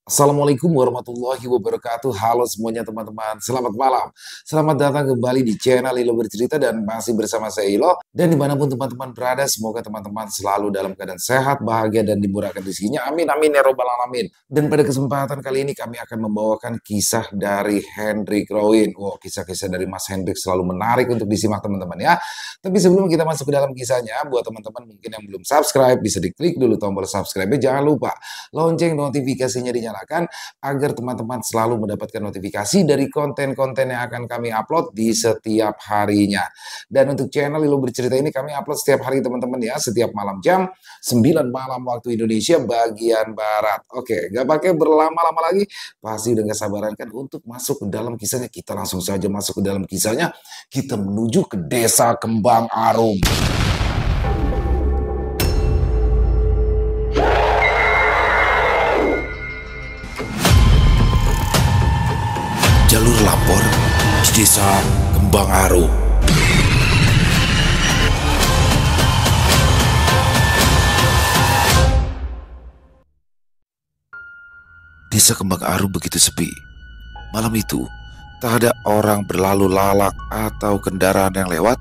Assalamualaikum warahmatullahi wabarakatuh. Halo semuanya teman-teman. Selamat malam. Selamat datang kembali di channel Ilo Bercerita dan masih bersama saya Ilo. Dan dimanapun teman-teman berada, semoga teman-teman selalu dalam keadaan sehat, bahagia, dan dimurahkan rezekinya. Amin, amin, ya robbal alamin. Dan pada kesempatan kali ini kami akan membawakan kisah dari Hendrik Roin. Wow, kisah-kisah dari Mas Hendrik selalu menarik untuk disimak teman-teman ya. Tapi sebelum kita masuk ke dalam kisahnya, buat teman-teman mungkin yang belum subscribe, bisa diklik dulu tombol subscribe-nya. Jangan lupa lonceng notifikasinya dinyalakan agar teman-teman selalu mendapatkan notifikasi dari konten-konten yang akan kami upload di setiap harinya. Dan untuk channel Lilo Bercerita ini kami upload setiap hari teman-teman ya, setiap malam jam 9 malam waktu Indonesia bagian Barat. Oke, gak pakai berlama-lama lagi, pasti udah gak sabaran kan untuk masuk ke dalam kisahnya. Kita langsung saja masuk ke dalam kisahnya, kita menuju ke Desa Kembang Arum. Jalur lapor di Desa Kembang Arum. Desa Kembang Arum begitu sepi. Malam itu, tak ada orang berlalu lalang atau kendaraan yang lewat.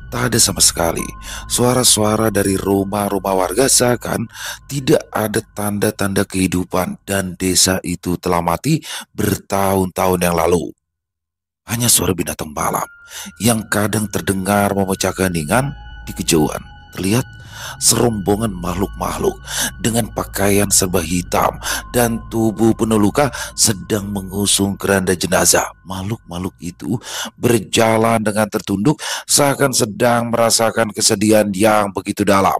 Tak ada sama sekali suara-suara dari rumah-rumah warga, seakan tidak ada tanda-tanda kehidupan dan desa itu telah mati bertahun-tahun yang lalu. Hanya suara binatang malam yang kadang terdengar memecah keheningan. Di kejauhan terlihat serombongan makhluk-makhluk dengan pakaian serba hitam dan tubuh penuh luka sedang mengusung keranda jenazah. Makhluk-makhluk itu berjalan dengan tertunduk, seakan sedang merasakan kesedihan yang begitu dalam.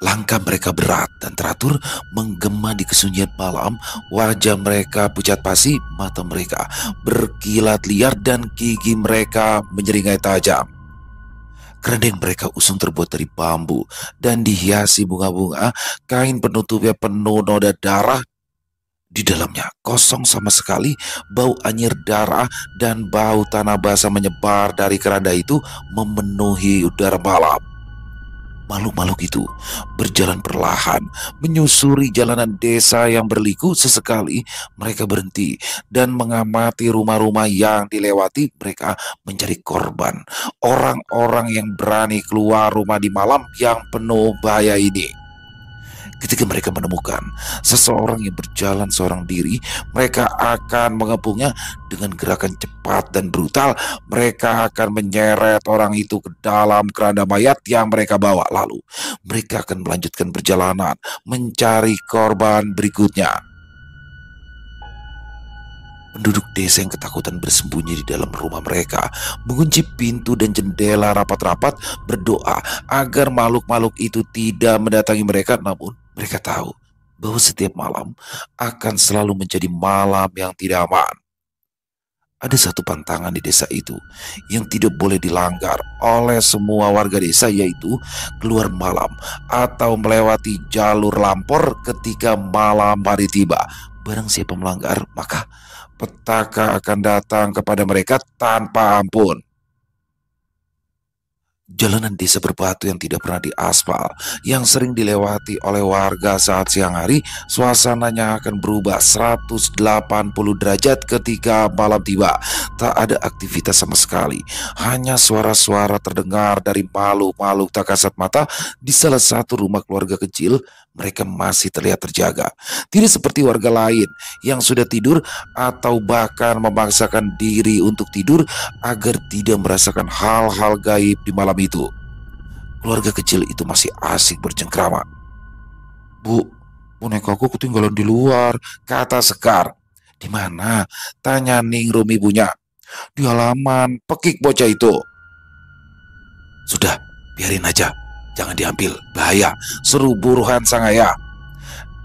Langkah mereka berat dan teratur menggema di kesunyian malam. Wajah mereka pucat pasi, mata mereka berkilat liar dan gigi mereka menyeringai tajam. Keranda yang mereka usung terbuat dari bambu dan dihiasi bunga-bunga. Kain penutupnya penuh noda darah. Di dalamnya kosong sama sekali. Bau anyir darah dan bau tanah basah menyebar dari keranda itu memenuhi udara malam. Makhluk-makhluk itu berjalan perlahan menyusuri jalanan desa yang berliku. Sesekali mereka berhenti dan mengamati rumah-rumah yang dilewati. Mereka mencari korban, orang-orang yang berani keluar rumah di malam yang penuh bahaya ini. Ketika mereka menemukan seseorang yang berjalan seorang diri, mereka akan mengepungnya dengan gerakan cepat dan brutal. Mereka akan menyeret orang itu ke dalam keranda mayat yang mereka bawa. Lalu mereka akan melanjutkan perjalanan mencari korban berikutnya. Penduduk desa yang ketakutan bersembunyi di dalam rumah mereka, mengunci pintu dan jendela rapat-rapat, berdoa agar makhluk-makhluk itu tidak mendatangi mereka. Namun mereka tahu bahwa setiap malam akan selalu menjadi malam yang tidak aman. Ada satu pantangan di desa itu yang tidak boleh dilanggar oleh semua warga desa, yaitu keluar malam atau melewati jalur lampor ketika malam hari tiba. Barang siapa melanggar, maka petaka akan datang kepada mereka tanpa ampun. Jalanan desa berbatu yang tidak pernah diaspal, yang sering dilewati oleh warga saat siang hari, suasananya akan berubah 180 derajat ketika malam tiba. Tak ada aktivitas sama sekali, hanya suara-suara terdengar dari makhluk-makhluk tak kasat mata. Di salah satu rumah keluarga kecil, mereka masih terlihat terjaga. Tidak seperti warga lain yang sudah tidur atau bahkan memaksakan diri untuk tidur agar tidak merasakan hal-hal gaib di malam itu. Keluarga kecil itu masih asik bercengkrama. "Bu, bonekaku ketinggalan di luar," kata Sekar. "Di mana?" tanya Ningrum ibunya. "Di halaman," pekik bocah itu. "Sudah, biarin aja, jangan diambil, bahaya," seru Burhan sang ayah.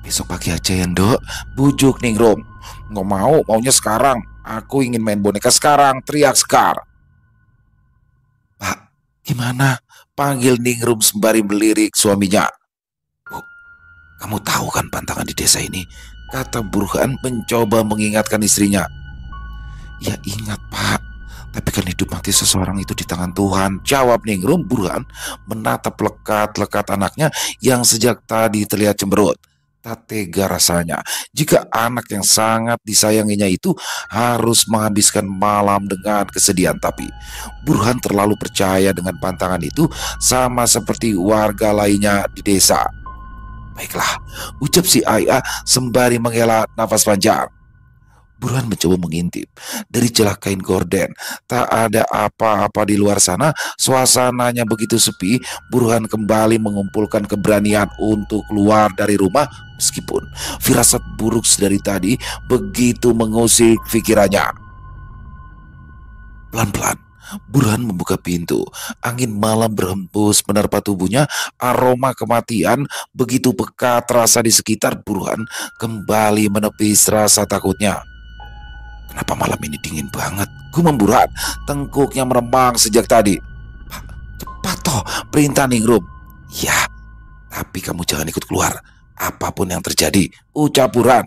"Besok pagi aja ya, Ndok," bujuk Ningrum. "Nggak mau, maunya sekarang. Aku ingin main boneka sekarang," teriak Sekar. "Pak, gimana?" panggil Ningrum sembari melirik suaminya. "Bu, kamu tahu kan pantangan di desa ini?" kata Burhan mencoba mengingatkan istrinya. "Ya ingat, Pak. Tapi kan hidup mati seseorang itu di tangan Tuhan," jawab Ningrum. Burhan menatap lekat-lekat anaknya yang sejak tadi terlihat cemberut. Tak tega rasanya jika anak yang sangat disayanginya itu harus menghabiskan malam dengan kesedihan. Tapi Burhan terlalu percaya dengan pantangan itu, sama seperti warga lainnya di desa. Baiklah, ucap si Ayah sembari menghela nafas panjang. Burhan mencoba mengintip dari celah kain gorden. Tak ada apa-apa di luar sana. Suasananya begitu sepi. Burhan kembali mengumpulkan keberanian untuk keluar dari rumah, meskipun firasat buruk dari tadi begitu mengusik pikirannya. Pelan-pelan Burhan membuka pintu. Angin malam berhembus menerpa tubuhnya. Aroma kematian begitu pekat terasa di sekitar. Burhan kembali menepis rasa takutnya. Kenapa malam ini dingin banget? Gumam Burhan, tengkuknya meremang sejak tadi. Pak, cepat toh, perintah Ningrum. Ya, tapi kamu jangan ikut keluar. Apapun yang terjadi, ucap Burhan.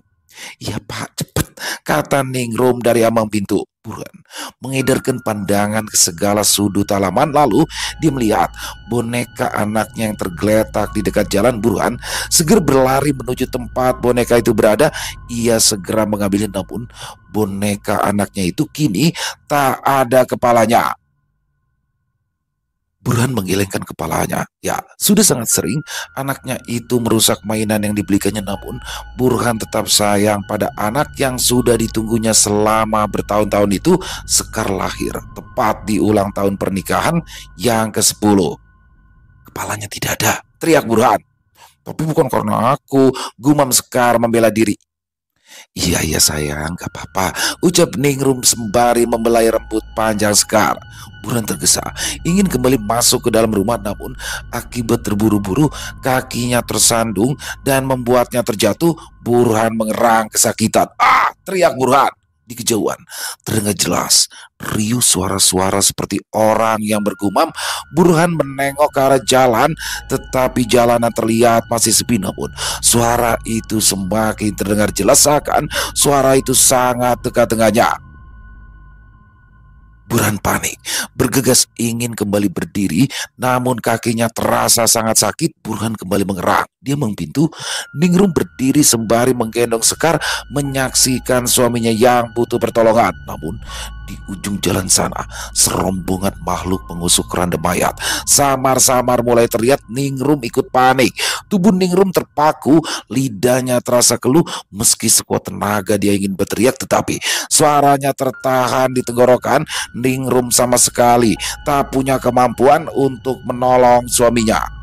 Iya Pak, cepat, kata Ningrum dari ambang pintu. Burhan mengedarkan pandangan ke segala sudut halaman, lalu dia melihat boneka anaknya yang tergeletak di dekat jalan. Burhan segera berlari menuju tempat boneka itu berada. Ia segera mengambilnya, namun boneka anaknya itu kini tak ada kepalanya. Burhan menggelengkan kepalanya. Ya, sudah sangat sering anaknya itu merusak mainan yang dibelikannya, namun Burhan tetap sayang pada anak yang sudah ditunggunya selama bertahun-tahun itu. Sekar lahir tepat di ulang tahun pernikahan yang ke-10. Kepalanya tidak ada, teriak Burhan. Tapi bukan karena aku, gumam Sekar membela diri. Iya sayang, gak apa-apa, ucap Ningrum sembari membelai rambut panjang Sekar. Burhan tergesa, ingin kembali masuk ke dalam rumah, namun akibat terburu-buru kakinya tersandung dan membuatnya terjatuh. Burhan mengerang kesakitan. Ah, teriak Burhan. Di kejauhan terdengar jelas riuh suara-suara seperti orang yang bergumam. Burhan menengok ke arah jalan, tetapi jalanan terlihat masih sepi. Namun suara itu semakin terdengar jelas, seakan suara itu sangat dekat dengannya. Burhan panik, bergegas ingin kembali berdiri, namun kakinya terasa sangat sakit. Burhan kembali mengerang. Dia mempintu. Ningrum berdiri sembari menggendong Sekar, menyaksikan suaminya yang butuh pertolongan. Namun di ujung jalan sana, serombongan makhluk mengusuk keranda mayat. Samar-samar mulai terlihat. Ningrum ikut panik. Tubuh Ningrum terpaku, lidahnya terasa keluh. Meski sekuat tenaga dia ingin berteriak, tetapi suaranya tertahan di tenggorokan. Ningrum sama sekali tak punya kemampuan untuk menolong suaminya.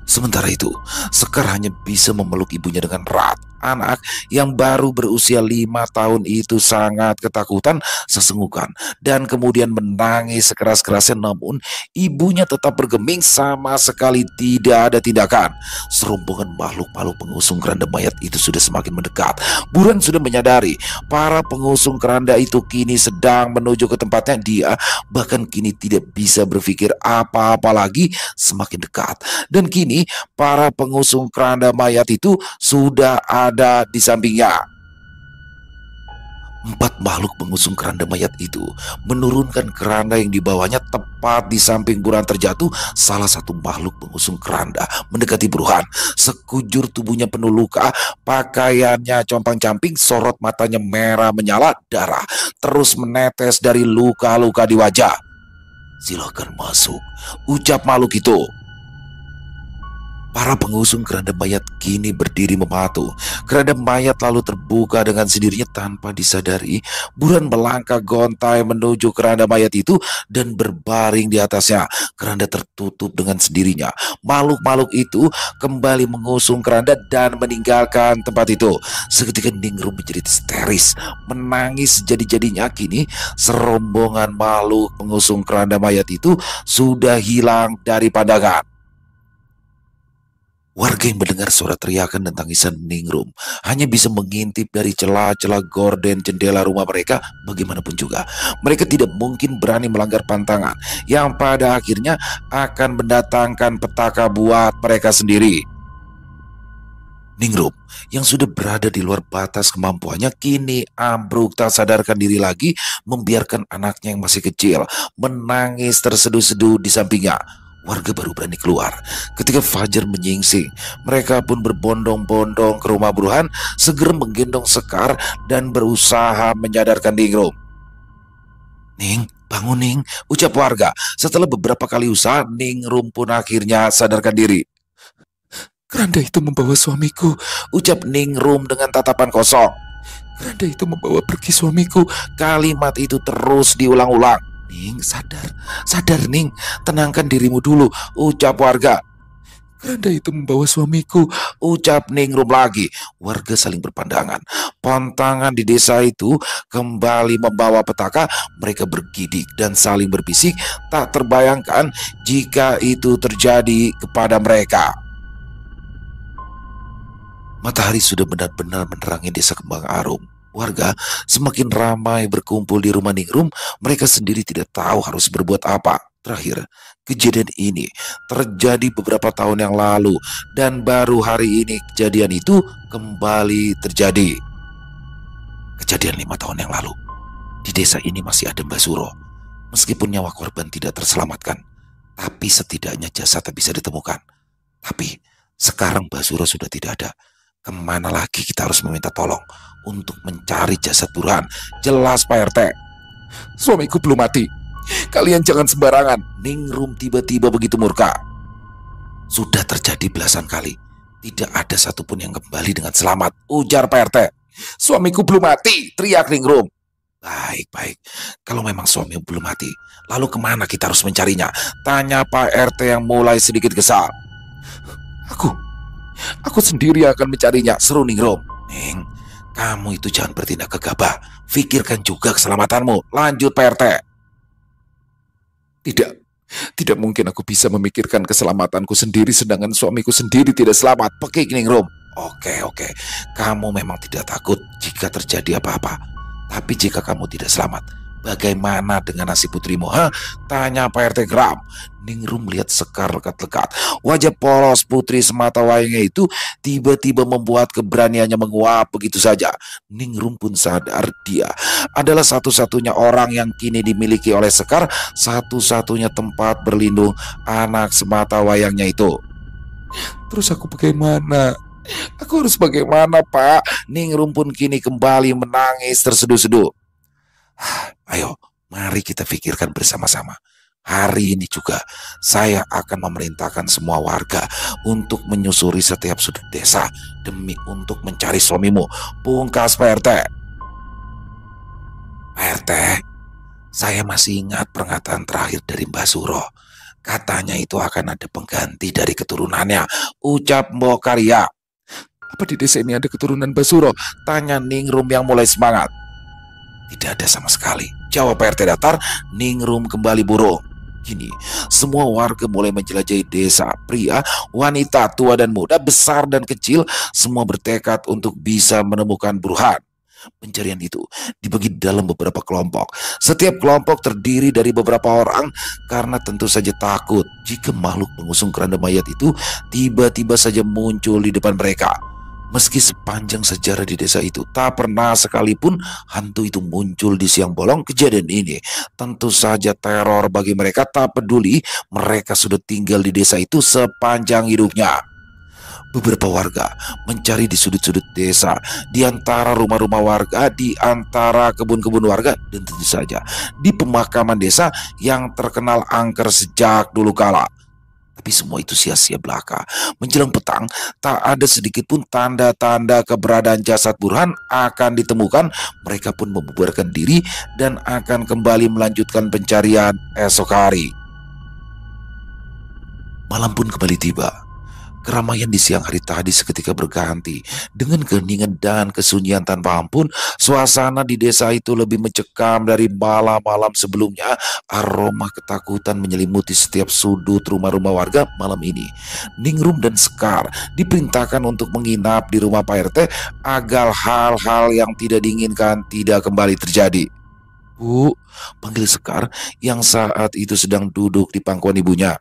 Sementara itu, Sekar hanya bisa memeluk ibunya dengan erat. Anak yang baru berusia 5 tahun itu sangat ketakutan, sesenggukan, dan kemudian menangis sekeras-kerasnya. Namun ibunya tetap bergeming, sama sekali tidak ada tindakan. Serombongan makhluk-makhluk pengusung keranda mayat itu sudah semakin mendekat. Burhan sudah menyadari para pengusung keranda itu kini sedang menuju ke tempatnya. Dia bahkan kini tidak bisa berpikir apa-apa lagi. Semakin dekat, dan kini para pengusung keranda mayat itu sudah ada di sampingnya. 4 makhluk pengusung keranda mayat itu menurunkan keranda yang dibawanya tepat di samping Burhan terjatuh. Salah satu makhluk pengusung keranda mendekati Burhan. Sekujur tubuhnya penuh luka, pakaiannya compang-camping, sorot matanya merah menyala, darah terus menetes dari luka-luka di wajah. Silakan masuk, ucap makhluk itu. Para pengusung keranda mayat kini berdiri mematuh. Keranda mayat lalu terbuka dengan sendirinya tanpa disadari. Burhan melangkah gontai menuju keranda mayat itu dan berbaring di atasnya. Keranda tertutup dengan sendirinya. Makhluk-makhluk itu kembali mengusung keranda dan meninggalkan tempat itu. Seketika Ningrum menjadi histeris, menangis sejadi-jadinya. Kini serombongan makhluk pengusung keranda mayat itu sudah hilang dari pandangan. Warga yang mendengar suara teriakan dan tangisan Ningrum hanya bisa mengintip dari celah-celah gorden jendela rumah mereka. Bagaimanapun juga, mereka tidak mungkin berani melanggar pantangan yang pada akhirnya akan mendatangkan petaka buat mereka sendiri. Ningrum yang sudah berada di luar batas kemampuannya kini ambruk, tak sadarkan diri lagi, membiarkan anaknya yang masih kecil menangis terseduh-seduh di sampingnya. Warga baru berani keluar ketika Fajar menyingsing. Mereka pun berbondong-bondong ke rumah Burhan, segera menggendong Sekar dan berusaha menyadarkan Ningrum. "Ning, bangun Ning," ucap warga. Setelah beberapa kali usaha, Ningrum pun akhirnya sadarkan diri. "Keranda itu membawa suamiku," ucap Ningrum dengan tatapan kosong. "Keranda itu membawa pergi suamiku." Kalimat itu terus diulang-ulang. "Ning, sadar Ning, tenangkan dirimu dulu," ucap warga. "Keranda itu membawa suamiku," ucap Ningrum lagi. Warga saling berpandangan. Pantangan di desa itu kembali membawa petaka. Mereka bergidik dan saling berbisik. Tak terbayangkan jika itu terjadi kepada mereka. Matahari sudah benar-benar menerangi desa Kembang Arum. Warga semakin ramai berkumpul di rumah Ningrum. Mereka sendiri tidak tahu harus berbuat apa. Terakhir, kejadian ini terjadi beberapa tahun yang lalu, dan baru hari ini kejadian itu kembali terjadi. Kejadian 5 tahun yang lalu. Di desa ini masih ada Mbak Suro. Meskipun nyawa korban tidak terselamatkan, tapi setidaknya jasad bisa ditemukan. Tapi sekarang Mbak Suro sudah tidak ada. Kemana lagi kita harus meminta tolong untuk mencari jasad Burhan? Jelas Pak RT. "Suamiku belum mati. Kalian jangan sembarangan." Ningrum tiba-tiba begitu murka. "Sudah terjadi belasan kali. Tidak ada satupun yang kembali dengan selamat," ujar Pak RT. "Suamiku belum mati," teriak Ningrum. Baik. Kalau memang suami belum mati, lalu kemana kita harus mencarinya?" tanya Pak RT yang mulai sedikit kesal. Aku sendiri akan mencarinya," seru Ningrum. "Ning, kamu itu jangan bertindak gegabah. Pikirkan juga keselamatanmu," lanjut Pak RT. Tidak mungkin aku bisa memikirkan keselamatanku sendiri sedangkan suamiku sendiri tidak selamat," pekik Ningrum. Oke. Kamu memang tidak takut jika terjadi apa-apa. Tapi jika kamu tidak selamat, bagaimana dengan nasib putrimu? Tanya Pak RT geram. Ningrum melihat Sekar lekat-lekat. Wajah polos putri sematawayangnya itu tiba-tiba membuat keberaniannya menguap begitu saja. Ningrum pun sadar dia adalah satu-satunya orang yang kini dimiliki oleh Sekar, satu-satunya tempat berlindung anak sematawayangnya itu. "Terus aku bagaimana? Aku harus bagaimana, Pak?" Ningrum pun kini kembali menangis terseduh-seduh. "Ayo, mari kita pikirkan bersama-sama. Hari ini juga saya akan memerintahkan semua warga untuk menyusuri setiap sudut desa demi untuk mencari suamimu," pungkas Pak RT. "Pak RT, saya masih ingat pernyataan terakhir dari Mbak Suro. Katanya itu akan ada pengganti dari keturunannya," ucap Mbok Karya. "Apa di desa ini ada keturunan Mbak Suro?" tanya Ningrum yang mulai semangat. "Tidak ada sama sekali," jawab Pak RT datar. Ningrum kembali burung. Kini semua warga mulai menjelajahi desa. Pria, wanita, tua dan muda, besar dan kecil, semua bertekad untuk bisa menemukan Burhan. Pencarian itu dibagi dalam beberapa kelompok. Setiap kelompok terdiri dari beberapa orang karena tentu saja takut jika makhluk pengusung keranda mayat itu tiba-tiba saja muncul di depan mereka. Meski sepanjang sejarah di desa itu tak pernah sekalipun hantu itu muncul di siang bolong, kejadian ini tentu saja teror bagi mereka. Tak peduli mereka sudah tinggal di desa itu sepanjang hidupnya. Beberapa warga mencari di sudut-sudut desa, di antara rumah-rumah warga, di antara kebun-kebun warga, dan tentu saja di pemakaman desa yang terkenal angker sejak dulu kala. Tapi semua itu sia-sia belaka. Menjelang petang, tak ada sedikit pun tanda-tanda keberadaan jasad Burhan akan ditemukan. Mereka pun membubarkan diri dan akan kembali melanjutkan pencarian esok hari. Malam pun kembali tiba. Keramaian di siang hari tadi seketika berganti dengan keheningan dan kesunyian tanpa ampun. Suasana di desa itu lebih mencekam dari malam-malam sebelumnya. Aroma ketakutan menyelimuti setiap sudut rumah-rumah warga malam ini. Ningrum dan Sekar diperintahkan untuk menginap di rumah Pak RT agar hal-hal yang tidak diinginkan tidak kembali terjadi. "Bu," panggil Sekar yang saat itu sedang duduk di pangkuan ibunya.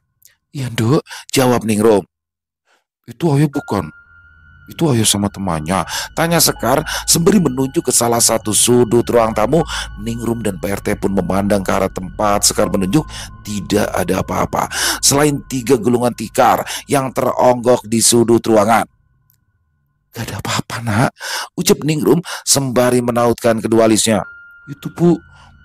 "Iya, Nduk," jawab Ningrum. "Itu ayah bukan?" Itu Ayu sama temannya, tanya Sekar sembari menunjuk ke salah satu sudut ruang tamu. Ningrum dan PRT pun memandang ke arah tempat Sekar menunjuk. Tidak ada apa-apa selain 3 gulungan tikar yang teronggok di sudut ruangan. Gak ada apa-apa nak, ucap Ningrum sembari menautkan kedua alisnya. Itu bu,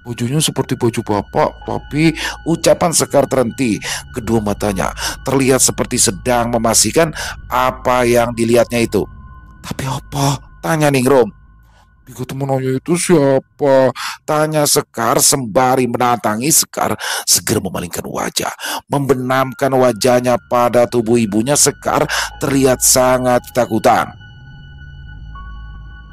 bajunya seperti baju bapak, tapi ucapan Sekar terhenti. Kedua matanya terlihat seperti sedang memastikan apa yang dilihatnya itu. Tapi apa? Tanya Ningrum. Tiga teman Ayu itu siapa? Tanya Sekar sembari mendatangi. Sekar segera memalingkan wajah, membenamkan wajahnya pada tubuh ibunya. Sekar terlihat sangat ketakutan.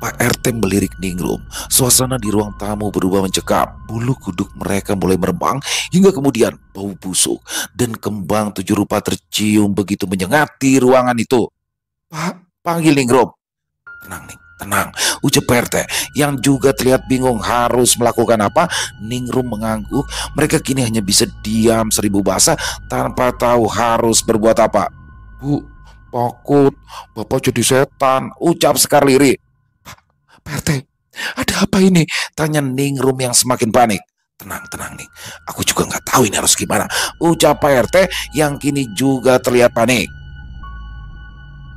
Pak RT melirik Ningrum. Suasana di ruang tamu berubah mencekam. Bulu kuduk mereka mulai meremang, hingga kemudian bau busuk dan kembang 7 rupa tercium begitu menyengat di ruangan itu. Pak, panggil Ningrum. Tenang Ning, tenang, ucap Pak RT yang juga terlihat bingung harus melakukan apa. Ningrum mengangguk. Mereka kini hanya bisa diam 1000 bahasa tanpa tahu harus berbuat apa. Bu, takut bapak jadi setan, ucap Sekar lirik. Pak RT, ada apa ini? Tanya Ningrum yang semakin panik. Tenang, tenang nih, aku juga nggak tahu ini harus gimana, ucap Pak RT yang kini juga terlihat panik.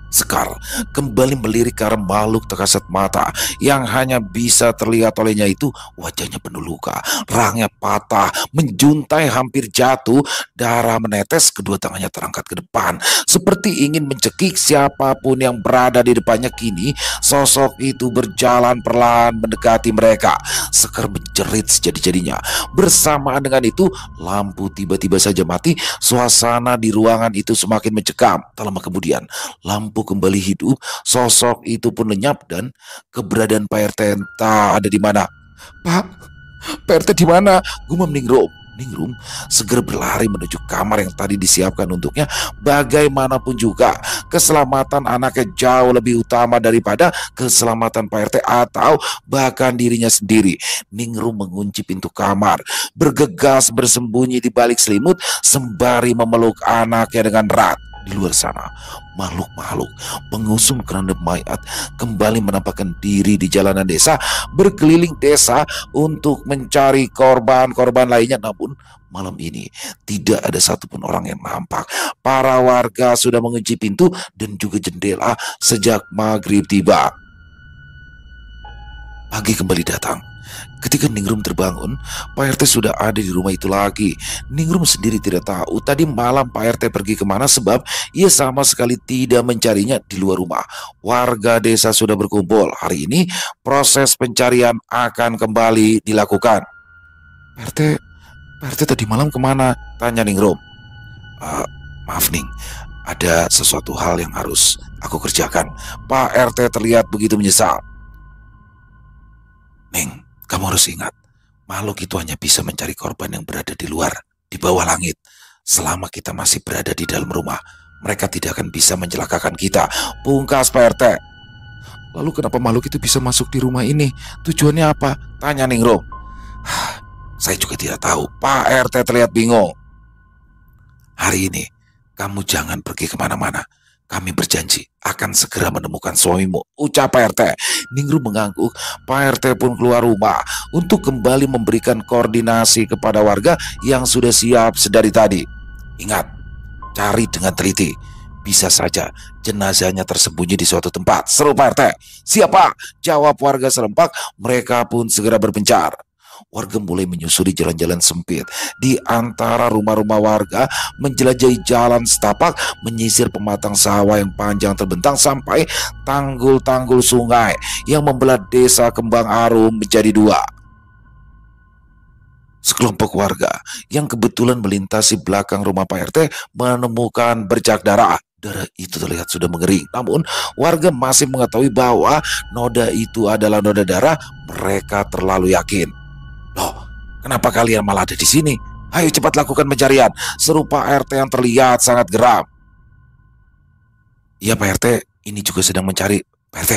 Sekar kembali melirik ke arah makhluk tak kasat mata yang hanya bisa terlihat olehnya itu. Wajahnya penuh luka, rahangnya patah, menjuntai hampir jatuh, darah menetes, kedua tangannya terangkat ke depan seperti ingin mencekik siapapun yang berada di depannya. Kini sosok itu berjalan perlahan mendekati mereka. Sekar menjerit sejadi-jadinya. Bersamaan dengan itu lampu tiba-tiba saja mati. Suasana di ruangan itu semakin mencekam. Tak lama kemudian lampu kembali hidup, sosok itu pun lenyap dan keberadaan Pak RT entah ada di mana. Pak, Pak RT di mana? Gumam Ningrum. Ningrum segera berlari menuju kamar yang tadi disiapkan untuknya. Bagaimanapun juga, keselamatan anaknya jauh lebih utama daripada keselamatan Pak RT atau bahkan dirinya sendiri. Ningrum mengunci pintu kamar, bergegas bersembunyi di balik selimut sembari memeluk anaknya dengan erat. Di luar sana, makhluk-makhluk pengusum keranda mayat kembali menampakkan diri di jalanan desa, berkeliling desa untuk mencari korban-korban lainnya. Namun malam ini tidak ada satupun orang yang nampak. Para warga sudah mengunci pintu dan juga jendela sejak maghrib tiba. Pagi kembali datang. Ketika Ningrum terbangun, Pak RT sudah ada di rumah itu lagi. Ningrum sendiri tidak tahu tadi malam Pak RT pergi kemana, sebab ia sama sekali tidak mencarinya di luar rumah. Warga desa sudah berkumpul. Hari ini proses pencarian akan kembali dilakukan. Pak RT tadi malam kemana? Tanya Ningrum. Maaf Ning, ada sesuatu hal yang harus aku kerjakan. Pak RT terlihat begitu menyesal. Ning, kamu harus ingat, makhluk itu hanya bisa mencari korban yang berada di luar, di bawah langit. Selama kita masih berada di dalam rumah, mereka tidak akan bisa mencelakakan kita, pungkas Pak RT. Lalu kenapa makhluk itu bisa masuk di rumah ini? Tujuannya apa? Tanya Ningrum. Saya juga tidak tahu. Pak RT terlihat bingung. Hari ini, kamu jangan pergi kemana-mana. Kami berjanji akan segera menemukan suamimu, ucap Pak RT. Ningrum mengangguk. Pak RT pun keluar rumah untuk kembali memberikan koordinasi kepada warga yang sudah siap sedari tadi. Ingat, cari dengan teliti. Bisa saja jenazahnya tersembunyi di suatu tempat, seru Pak RT. Siapa? Jawab warga serempak. Mereka pun segera berpencar. Warga mulai menyusuri jalan-jalan sempit di antara rumah-rumah warga, menjelajahi jalan setapak, menyisir pematang sawah yang panjang terbentang sampai tanggul-tanggul sungai yang membelah desa Kembang Arum menjadi dua. Sekelompok warga yang kebetulan melintasi belakang rumah Pak RT menemukan bercak darah. Darah itu terlihat sudah mengering, namun warga masih mengetahui bahwa noda itu adalah noda darah. Mereka terlalu yakin. Loh, kenapa kalian malah ada di sini? Ayo cepat lakukan pencarian, seru Pak RT yang terlihat sangat geram. Iya Pak RT, ini juga sedang mencari. Pak RT,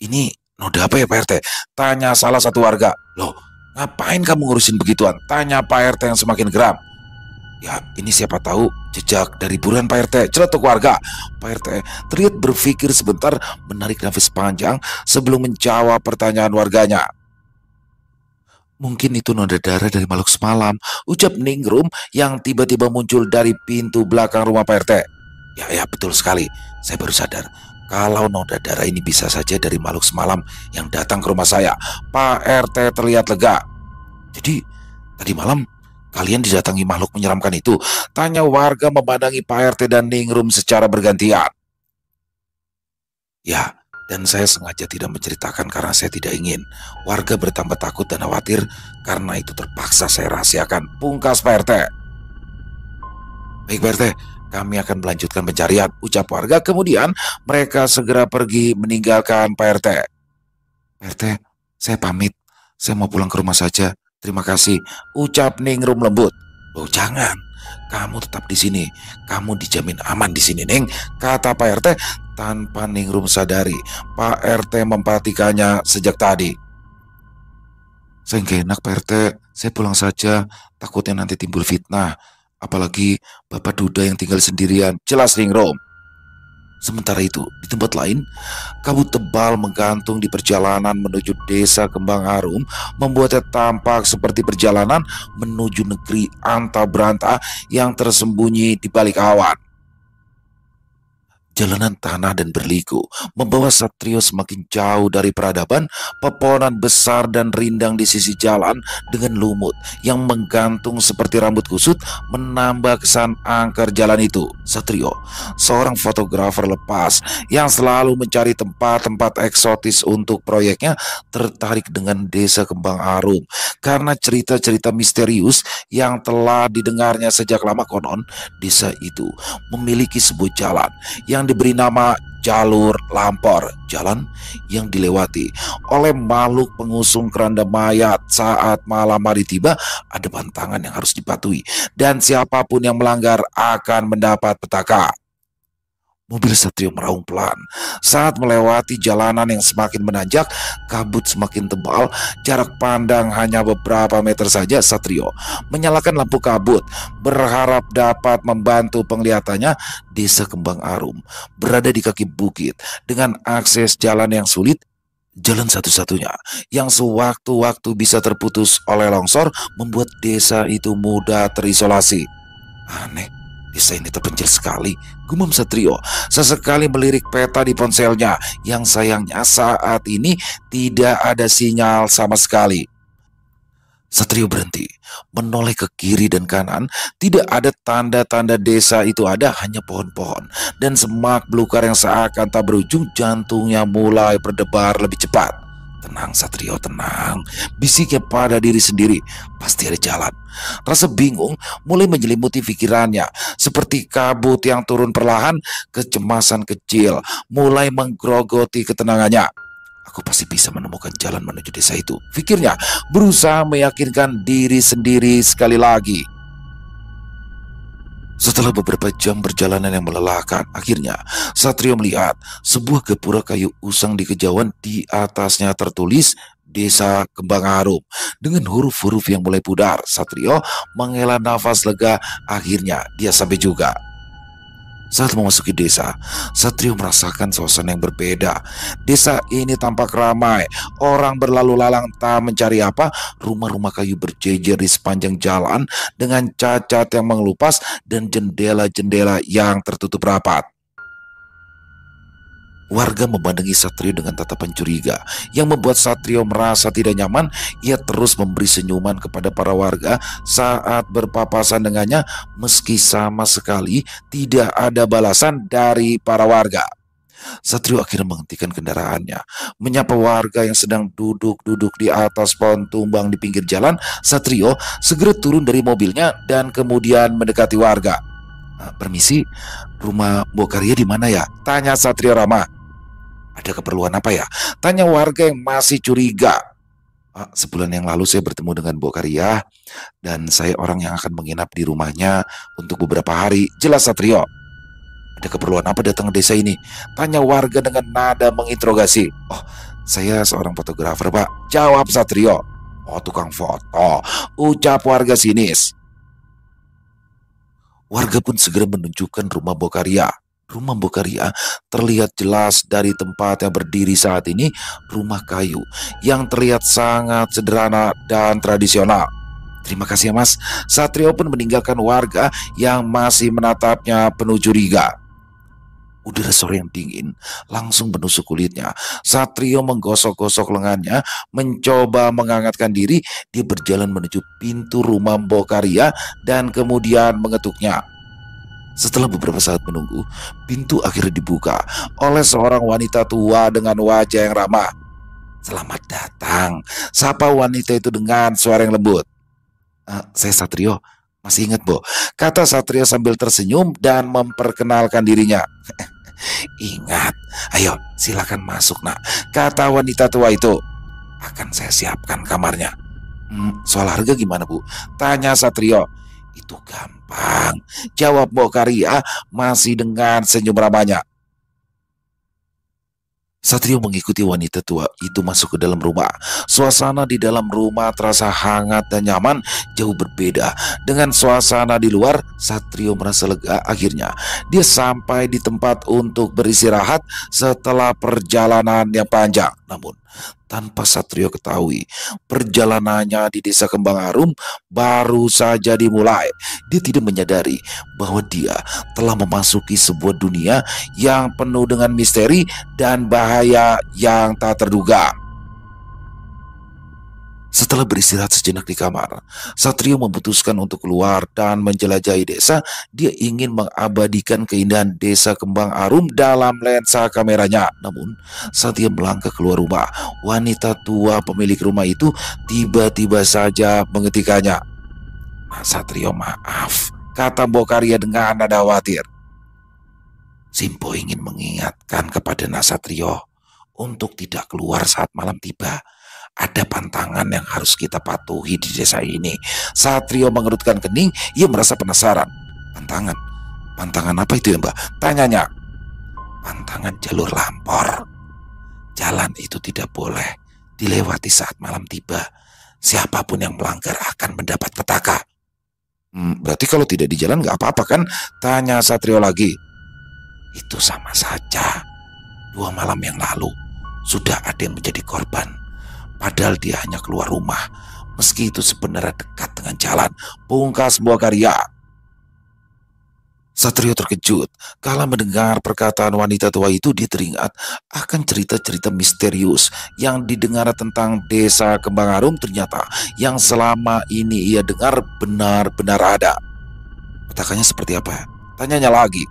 ini noda apa ya Pak RT? Tanya salah satu warga. Loh, ngapain kamu ngurusin begituan? Tanya Pak RT yang semakin geram. Ya, ini siapa tahu jejak dari buruan Pak RT. Celetuk warga. Pak RT terlihat berpikir sebentar, menarik nafas panjang sebelum menjawab pertanyaan warganya. Mungkin itu noda darah dari makhluk semalam, ucap Ningrum yang tiba-tiba muncul dari pintu belakang rumah Pak RT. Ya, betul sekali. Saya baru sadar kalau noda darah ini bisa saja dari makhluk semalam yang datang ke rumah saya. Pak RT terlihat lega. Jadi, tadi malam kalian didatangi makhluk menyeramkan itu? Tanya warga memandangi Pak RT dan Ningrum secara bergantian. Ya, dan saya sengaja tidak menceritakan karena saya tidak ingin warga bertambah takut dan khawatir. Karena itu terpaksa saya rahasiakan. Pungkas Pak RT. Baik Pak RT, kami akan melanjutkan pencarian, ucap warga. Kemudian mereka segera pergi meninggalkan Pak RT. Pak RT, saya pamit. Saya mau pulang ke rumah saja. Terima kasih, ucap Ningrum lembut. Oh jangan, kamu tetap di sini. Kamu dijamin aman di sini, Ning, kata Pak RT tanpa Ningrum sadari. Pak RT memperhatikannya sejak tadi. Saya nggak enak Pak RT, saya pulang saja. Takutnya nanti timbul fitnah. Apalagi Bapak Duda yang tinggal sendirian, jelas Ningrum. Sementara itu, di tempat lain, kabut tebal menggantung di perjalanan menuju desa Kembang Arum, membuatnya tampak seperti perjalanan menuju negeri anta beranta yang tersembunyi di balik awan. Jalanan tanah dan berliku membawa Satrio semakin jauh dari peradaban. Pepohonan besar dan rindang di sisi jalan dengan lumut yang menggantung seperti rambut kusut menambah kesan angker jalan itu. Satrio, seorang fotografer lepas yang selalu mencari tempat-tempat eksotis untuk proyeknya, tertarik dengan desa Kembang Arum karena cerita-cerita misterius yang telah didengarnya sejak lama. Konon desa itu memiliki sebuah jalan yang diberi nama jalur lampor, jalan yang dilewati oleh makhluk pengusung keranda mayat. Saat malam hari tiba, ada pantangan yang harus dipatuhi dan siapapun yang melanggar akan mendapat petaka. Mobil Satrio meraung pelan saat melewati jalanan yang semakin menanjak. Kabut semakin tebal, jarak pandang hanya beberapa meter saja. Satrio menyalakan lampu kabut, berharap dapat membantu penglihatannya. Desa Kembang Arum berada di kaki bukit dengan akses jalan yang sulit. Jalan satu-satunya yang sewaktu-waktu bisa terputus oleh longsor membuat desa itu mudah terisolasi. Aneh, desa ini terpencil sekali, gumam Satrio sesekali melirik peta di ponselnya yang sayangnya saat ini tidak ada sinyal sama sekali. Satrio berhenti, menoleh ke kiri dan kanan. Tidak ada tanda-tanda desa itu ada, hanya pohon-pohon dan semak belukar yang seakan tak berujung. Jantungnya mulai berdebar lebih cepat. Tenang Satrio, tenang, bisiknya pada diri sendiri. Pasti ada jalan. Rasa bingung mulai menyelimuti pikirannya. Seperti kabut yang turun perlahan, kecemasan kecil mulai menggerogoti ketenangannya. Aku pasti bisa menemukan jalan menuju desa itu, pikirnya, berusaha meyakinkan diri sendiri sekali lagi. Setelah beberapa jam perjalanan yang melelahkan, akhirnya Satrio melihat sebuah gapura kayu usang di kejauhan. Di atasnya tertulis Desa Kembang Arum dengan huruf-huruf yang mulai pudar. Satrio menghela nafas lega, akhirnya dia sampai juga. Saat memasuki desa, Satrio merasakan suasana yang berbeda. Desa ini tampak ramai, orang berlalu lalang tak mencari apa. Rumah-rumah kayu berjejer di sepanjang jalan dengan cacat yang mengelupas dan jendela-jendela yang tertutup rapat. Warga memandangi Satrio dengan tatapan curiga yang membuat Satrio merasa tidak nyaman. Ia terus memberi senyuman kepada para warga saat berpapasan dengannya, meski sama sekali tidak ada balasan dari para warga. Satrio akhirnya menghentikan kendaraannya, menyapa warga yang sedang duduk-duduk di atas pohon tumbang di pinggir jalan. Satrio segera turun dari mobilnya dan kemudian mendekati warga. Permisi, rumah Bokaria di mana ya? Tanya Satrio ramah. Ada keperluan apa ya? Tanya warga yang masih curiga. Sebulan yang lalu saya bertemu dengan Bokaria dan saya orang yang akan menginap di rumahnya untuk beberapa hari, jelas Satrio. Ada keperluan apa datang ke desa ini? Tanya warga dengan nada menginterogasi. Oh, saya seorang fotografer Pak, jawab Satrio. Oh, tukang foto, ucap warga sinis. Warga pun segera menunjukkan rumah Bokaria. Rumah Bokaria terlihat jelas dari tempat yang berdiri saat ini, rumah kayu yang terlihat sangat sederhana dan tradisional. Terima kasih ya Mas. Satrio pun meninggalkan warga yang masih menatapnya penuh curiga. Udara sore yang dingin langsung menusuk kulitnya. Satrio menggosok-gosok lengannya, mencoba menghangatkan diri. Dia berjalan menuju pintu rumah Bokaria dan kemudian mengetuknya. Setelah beberapa saat menunggu, pintu akhirnya dibuka oleh seorang wanita tua dengan wajah yang ramah. "Selamat datang," sapa wanita itu dengan suara yang lembut. Saya Satrio, masih ingat, Bo?" kata Satrio sambil tersenyum dan memperkenalkan dirinya. "Ingat, ayo silakan masuk nak," kata wanita tua itu. "Akan saya siapkan kamarnya." Soal harga gimana Bu?" tanya Satrio. "Itu gampang," jawab Bokaria masih dengan senyum ramahnya. Satrio mengikuti wanita tua itu masuk ke dalam rumah. Suasana di dalam rumah terasa hangat dan nyaman, jauh berbeda dengan suasana di luar. Satrio merasa lega akhirnya. Dia sampai di tempat untuk beristirahat setelah perjalanan yang panjang. Namun, tanpa Satrio ketahui, perjalanannya di Desa Kembang Arum baru saja dimulai. Dia tidak menyadari bahwa dia telah memasuki sebuah dunia yang penuh dengan misteri dan bahaya yang tak terduga. Setelah beristirahat sejenak di kamar, Satrio memutuskan untuk keluar dan menjelajahi desa. Dia ingin mengabadikan keindahan Desa Kembang Arum dalam lensa kameranya. Namun, saat dia melangkah keluar rumah, wanita tua pemilik rumah itu tiba-tiba saja mengetikanya. "Mas Satrio, maaf," kata Bokaria dengan nada khawatir. "Simpo ingin mengingatkan kepada Nasatrio untuk tidak keluar saat malam tiba. Ada pantangan yang harus kita patuhi di desa ini." Satrio mengerutkan kening. Ia merasa penasaran. "Pantangan? Pantangan apa itu ya Mbak?" tanyanya. "Pantangan jalur lampor. Jalan itu tidak boleh dilewati saat malam tiba. Siapapun yang melanggar akan mendapat petaka." Berarti kalau tidak di jalan nggak apa-apa kan?" tanya Satrio lagi. "Itu sama saja. 2 malam yang lalu sudah ada yang menjadi korban. Padahal dia hanya keluar rumah. Meski itu sebenarnya dekat dengan jalan," pungkas Bokaria. Satrio terkejut kala mendengar perkataan wanita tua itu. Dia teringat akan cerita-cerita misterius yang didengar tentang Desa Kembang Arum. Ternyata yang selama ini ia dengar benar-benar ada. "Petakannya seperti apa?" tanyanya lagi.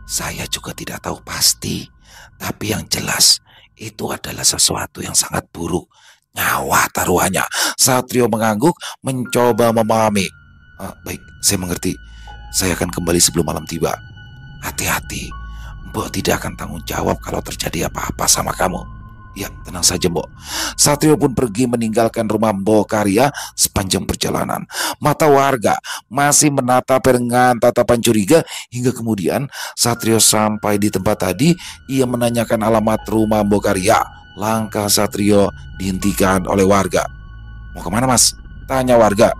"Saya juga tidak tahu pasti, tapi yang jelas itu adalah sesuatu yang sangat buruk. Nyawa taruhannya." Satrio mengangguk, mencoba memahami. Baik, saya mengerti. Saya akan kembali sebelum malam tiba." "Hati-hati, Mbok tidak akan tanggung jawab kalau terjadi apa-apa sama kamu." "Ya, tenang saja Mbok." Satrio pun pergi meninggalkan rumah Bokaria. Sepanjang perjalanan, mata warga masih menatap dengan tatapan curiga. Hingga kemudian Satrio sampai di tempat tadi. Ia menanyakan alamat rumah Bokaria. Langkah Satrio dihentikan oleh warga. "Mau kemana Mas?" tanya warga.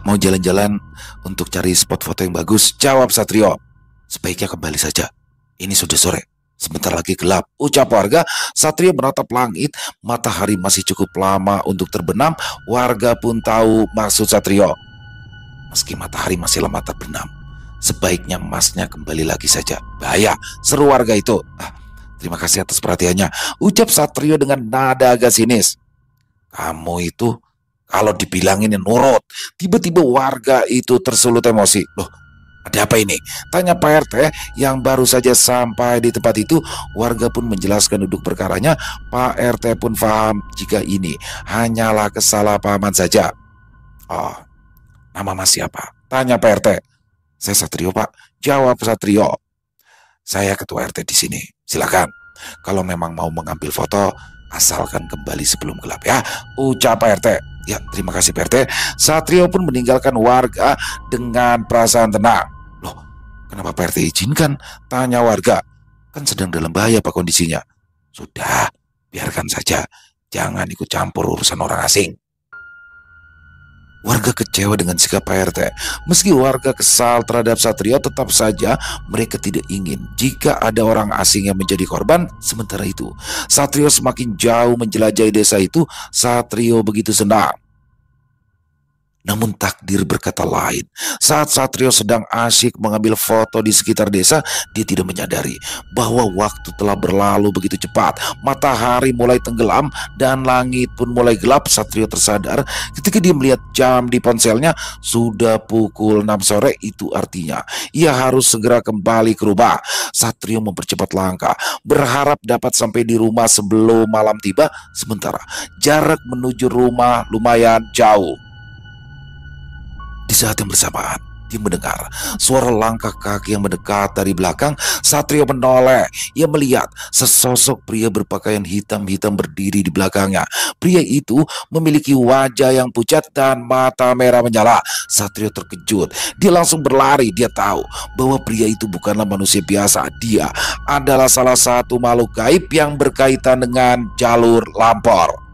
Mau jalan-jalan untuk cari spot foto yang bagus," jawab Satrio. "Sebaiknya kembali saja. Ini sudah sore. Sebentar lagi gelap," ucap warga. Satrio menatap langit. Matahari masih cukup lama untuk terbenam. Warga pun tahu maksud Satrio. "Meski matahari masih lama terbenam, sebaiknya Masnya kembali lagi saja. Bahaya," seru warga itu. "Terima kasih atas perhatiannya," ucap Satrio dengan nada agak sinis. "Kamu itu kalau dibilangin nurut." Tiba-tiba warga itu tersulut emosi. "Loh, ada apa ini?" tanya Pak RT yang baru saja sampai di tempat itu. Warga pun menjelaskan duduk perkaranya. Pak RT pun paham jika ini hanyalah kesalahpahaman saja. "Oh, nama Mas siapa?" tanya Pak RT. "Saya Satrio Pak," jawab Satrio. "Saya ketua RT di sini. Silakan. Kalau memang mau mengambil foto, asalkan kembali sebelum gelap ya," ucap Pak RT. "Ya, terima kasih Pak RT." Satrio pun meninggalkan warga dengan perasaan tenang. "Loh, kenapa Pak RT izinkan?" tanya warga. "Kan sedang dalam bahaya Pak kondisinya." "Sudah, biarkan saja. Jangan ikut campur urusan orang asing." Warga kecewa dengan sikap Pak RT. Meski warga kesal terhadap Satrio, tetap saja mereka tidak ingin jika ada orang asing yang menjadi korban. Sementara itu, Satrio semakin jauh menjelajahi desa itu. Satrio begitu senang. Namun takdir berkata lain. Saat Satrio sedang asyik mengambil foto di sekitar desa, dia tidak menyadari bahwa waktu telah berlalu begitu cepat. Matahari mulai tenggelam dan langit pun mulai gelap. Satrio tersadar ketika dia melihat jam di ponselnya, sudah pukul 6 sore. Itu artinya ia harus segera kembali ke rumah. Satrio mempercepat langkah, berharap dapat sampai di rumah sebelum malam tiba. Sementara jarak menuju rumah lumayan jauh. Di saat yang bersamaan, dia mendengar suara langkah kaki yang mendekat dari belakang. Satrio menoleh. Ia melihat sesosok pria berpakaian hitam-hitam berdiri di belakangnya. Pria itu memiliki wajah yang pucat dan mata merah menyala. Satrio terkejut. Dia langsung berlari. Dia tahu bahwa pria itu bukanlah manusia biasa. Dia adalah salah satu makhluk gaib yang berkaitan dengan jalur lampor.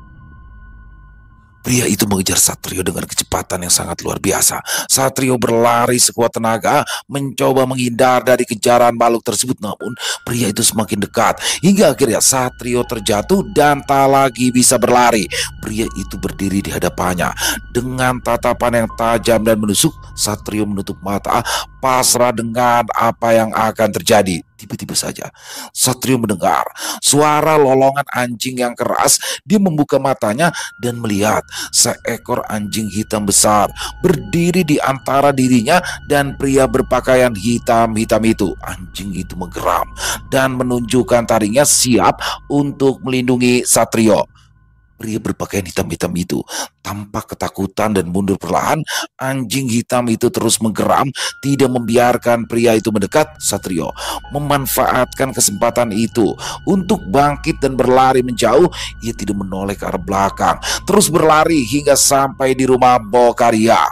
Pria itu mengejar Satrio dengan kecepatan yang sangat luar biasa. Satrio berlari sekuat tenaga, mencoba menghindar dari kejaran makhluk tersebut. Namun pria itu semakin dekat, hingga akhirnya Satrio terjatuh dan tak lagi bisa berlari. Pria itu berdiri di hadapannya dengan tatapan yang tajam dan menusuk. Satrio menutup mata, pasrah dengan apa yang akan terjadi. Tiba-tiba saja Satrio mendengar suara lolongan anjing yang keras. Dia membuka matanya dan melihat seekor anjing hitam besar berdiri di antara dirinya dan pria berpakaian hitam-hitam itu. Anjing itu menggeram dan menunjukkan taringnya siap untuk melindungi Satrio. Pria berpakaian hitam-hitam itu tampak ketakutan dan mundur perlahan. Anjing hitam itu terus menggeram, tidak membiarkan pria itu mendekat. Satrio memanfaatkan kesempatan itu untuk bangkit dan berlari menjauh. Ia tidak menoleh ke arah belakang, terus berlari hingga sampai di rumah Bokaria.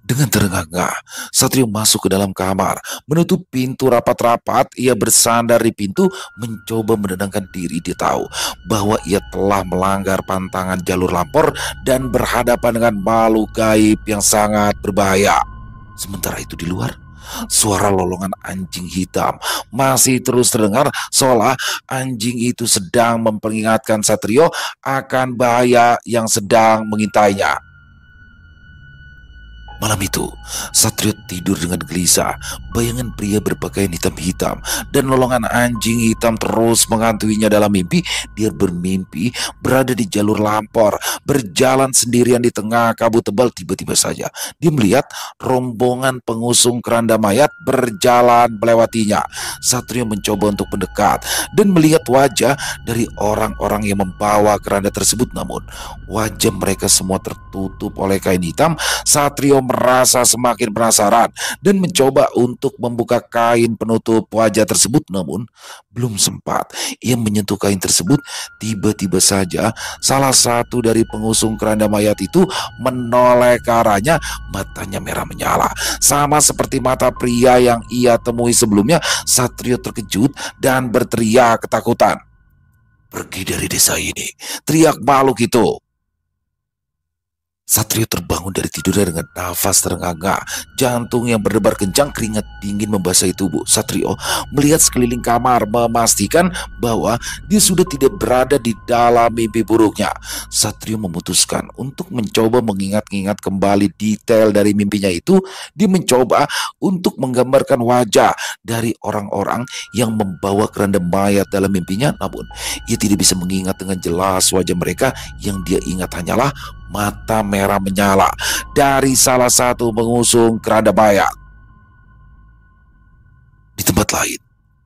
Dengan terengah-engah, Satrio masuk ke dalam kamar, menutup pintu rapat-rapat. Ia bersandar di pintu, mencoba menenangkan diri. Dia tahu bahwa ia telah melanggar pantangan jalur lampor dan berhadapan dengan makhluk gaib yang sangat berbahaya. Sementara itu di luar, suara lolongan anjing hitam masih terus terdengar, seolah anjing itu sedang memperingatkan Satrio akan bahaya yang sedang mengintainya. Malam itu, Satrio tidur dengan gelisah. Bayangan pria berpakaian hitam-hitam dan lolongan anjing hitam terus menghantuinya dalam mimpi. Dia bermimpi berada di jalur lampor, berjalan sendirian di tengah kabut tebal. Tiba-tiba saja dia melihat rombongan pengusung keranda mayat berjalan melewatinya. Satrio mencoba untuk mendekat dan melihat wajah dari orang-orang yang membawa keranda tersebut. Namun wajah mereka semua tertutup oleh kain hitam. Satrio merasa semakin penasaran dan mencoba untuk membuka kain penutup wajah tersebut. Namun belum sempat ia menyentuh kain tersebut, tiba-tiba saja salah satu dari pengusung keranda mayat itu menoleh ke arahnya. Matanya merah menyala, sama seperti mata pria yang ia temui sebelumnya. Satrio terkejut dan berteriak ketakutan. "Pergi dari desa ini!" teriak makhluk itu. Satrio terbangun dari tidurnya dengan nafas terengah-engah, jantung yang berdebar kencang, keringat dingin membasahi tubuh. Satrio melihat sekeliling kamar, memastikan bahwa dia sudah tidak berada di dalam mimpi buruknya. Satrio memutuskan untuk mencoba mengingat-ingat kembali detail dari mimpinya itu. Dia mencoba untuk menggambarkan wajah dari orang-orang yang membawa keranda mayat dalam mimpinya. Namun ia tidak bisa mengingat dengan jelas wajah mereka. Yang dia ingat hanyalah mata merah menyala dari salah satu pengusung keranda mayat. Di tempat lain,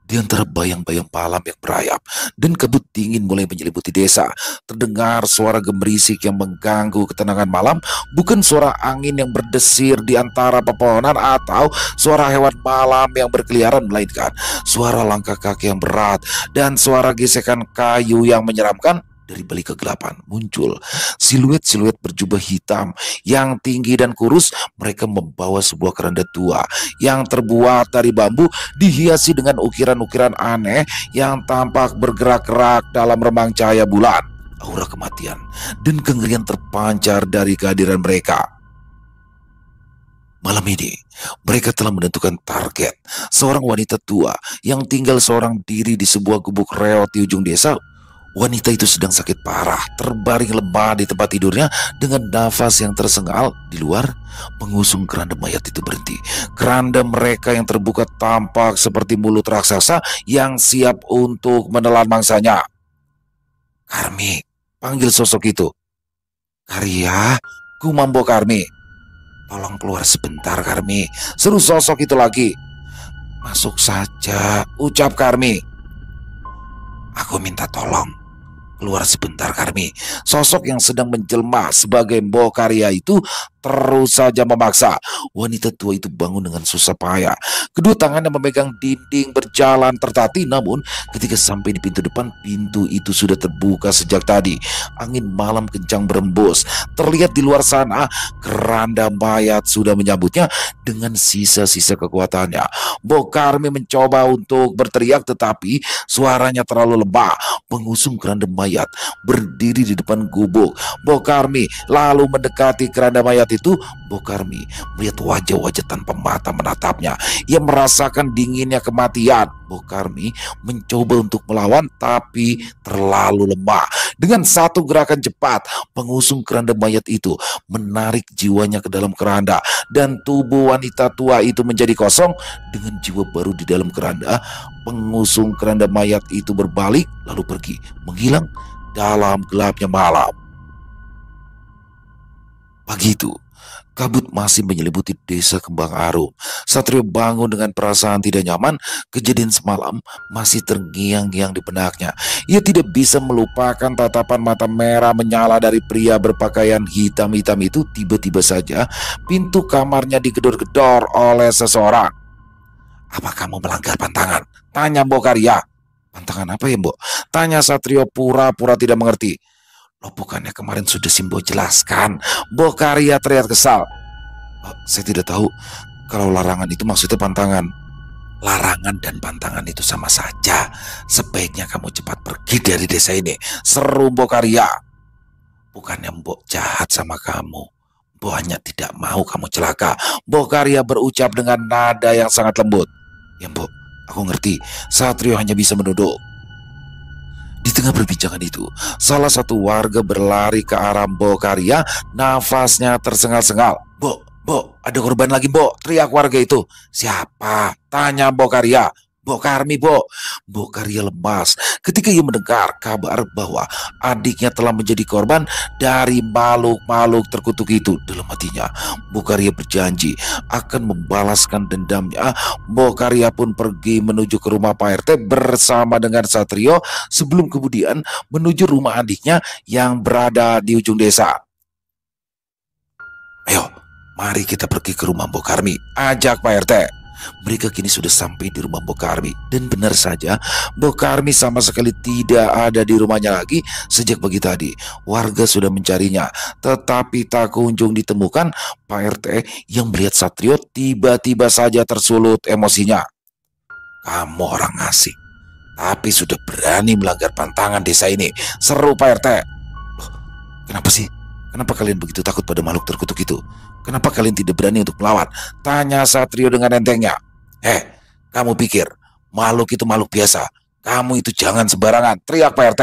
di antara bayang-bayang malam yang berayap dan kabut dingin mulai menyelimuti desa, terdengar suara gemerisik yang mengganggu ketenangan malam. Bukan suara angin yang berdesir di antara pepohonan atau suara hewan malam yang berkeliaran, melainkan suara langkah kaki yang berat dan suara gesekan kayu yang menyeramkan. Dari balik kegelapan muncul siluet-siluet berjubah hitam yang tinggi dan kurus. Mereka membawa sebuah keranda tua yang terbuat dari bambu, dihiasi dengan ukiran-ukiran aneh yang tampak bergerak-gerak dalam remang cahaya bulan. aura kematian dan kengerian terpancar dari kehadiran mereka. Malam ini, mereka telah menentukan target. Seorang wanita tua yang tinggal seorang diri di sebuah gubuk reot di ujung desa. Wanita itu sedang sakit parah, terbaring lemah di tempat tidurnya dengan nafas yang tersengal. Di luar, pengusung keranda mayat itu berhenti. Keranda mereka yang terbuka tampak seperti mulut raksasa yang siap untuk menelan mangsanya. Karmi, panggil sosok itu. Karya, Kumambo Karmi. Tolong keluar sebentar, Karmi, seru sosok itu lagi. Masuk saja, ucap Karmi. Aku minta tolong. Keluar sebentar, Karmi. Sosok yang sedang menjelma sebagai Mbok Karya itu terus saja memaksa. Wanita tua itu bangun dengan susah payah. Kedua tangannya memegang dinding berjalan tertatih. Namun ketika sampai di pintu depan, pintu itu sudah terbuka sejak tadi. Angin malam kencang berembus. Terlihat di luar sana keranda mayat sudah menyambutnya dengan sisa-sisa kekuatannya. Mbok Karmi mencoba untuk berteriak tetapi suaranya terlalu lemah. Pengusung keranda mayat berdiri di depan gubuk Mbok Karmi lalu mendekati keranda mayat itu. Mbok Karmi melihat wajah-wajah tanpa mata menatapnya. Ia merasakan dinginnya kematian. Mbok Karmi mencoba untuk melawan tapi terlalu lemah. Dengan satu gerakan cepat, pengusung keranda mayat itu menarik jiwanya ke dalam keranda dan tubuh wanita tua itu menjadi kosong. Dengan jiwa baru di dalam keranda, pengusung keranda mayat itu berbalik lalu pergi menghilang dalam gelapnya malam. Pagi itu, kabut masih menyelimuti desa Kembang Arum. Satrio bangun dengan perasaan tidak nyaman. Kejadian semalam masih terngiang-ngiang di benaknya. Ia tidak bisa melupakan tatapan mata merah menyala dari pria berpakaian hitam-hitam itu. Tiba-tiba saja pintu kamarnya digedor-gedor oleh seseorang. Apa kamu melanggar pantangan? Tanya Mbok Karya. Pantangan apa ya, Mbok? Tanya Satrio pura-pura tidak mengerti. Loh, bukannya kemarin sudah Simbo jelaskan? Mbok Karya teriak kesal. Oh, saya tidak tahu kalau larangan itu maksudnya pantangan. Larangan dan pantangan itu sama saja. Sebaiknya kamu cepat pergi dari desa ini, seru Mbok Karya. Bukannya Mbok jahat sama kamu. Mbok hanya tidak mau kamu celaka. Mbok Karya berucap dengan nada yang sangat lembut. Ya Mbok, aku ngerti. Satrio hanya bisa menunduk. Di tengah perbincangan itu, salah satu warga berlari ke arah Mbok Karya, nafasnya tersengal-sengal. Mbok, ada korban lagi, Mbok, teriak warga itu. Siapa? Tanya Mbok Karya. Mbok Karmi, Mbok. Mbok Karya lemas ketika ia mendengar kabar bahwa adiknya telah menjadi korban dari makhluk-makhluk terkutuk itu. Dalam hatinya, Mbok Karya berjanji akan membalaskan dendamnya. Mbok Karya pun pergi menuju ke rumah Pak RT bersama dengan Satrio sebelum kemudian menuju rumah adiknya yang berada di ujung desa. Ayo, mari kita pergi ke rumah Mbok Karmi, ajak Pak RT. Mereka kini sudah sampai di rumah Mbok Karmi. Dan benar saja, Mbok Karmi sama sekali tidak ada di rumahnya lagi sejak pagi tadi. Warga sudah mencarinya, tetapi tak kunjung ditemukan. Pak RT yang melihat Satrio tiba-tiba saja tersulut emosinya. Kamu orang asing, tapi sudah berani melanggar pantangan desa ini, seru Pak RT. Loh, kenapa sih? Kenapa kalian begitu takut pada makhluk terkutuk itu? Kenapa kalian tidak berani untuk melawan? Tanya Satrio dengan entengnya. Kamu pikir makhluk itu makhluk biasa? Kamu itu jangan sembarangan, teriak Pak RT.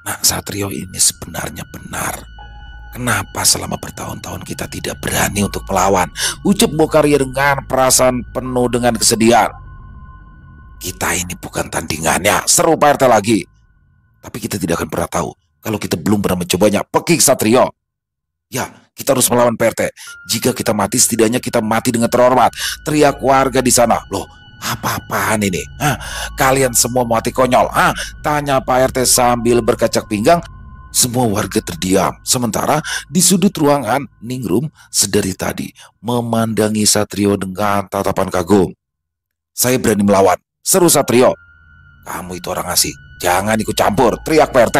Nah, Satrio ini sebenarnya benar. Kenapa selama bertahun-tahun kita tidak berani untuk melawan? Ucap Mbok Karya dengan perasaan penuh dengan kesedihan. Kita ini bukan tandingannya, seru Pak RT lagi. Tapi kita tidak akan pernah tahu kalau kita belum pernah mencobanya. Pergi Satrio. Ya, kita harus melawan Pak RT. Jika kita mati, setidaknya kita mati dengan terhormat, teriak warga di sana. Loh, apa-apaan ini? Kalian semua mati konyol? Tanya Pak RT sambil berkacak pinggang. Semua warga terdiam. Sementara di sudut ruangan, Ningrum sedari tadi memandangi Satrio dengan tatapan kagum. Saya berani melawan, seru Satrio. Kamu itu orang asing, jangan ikut campur, teriak Pak RT.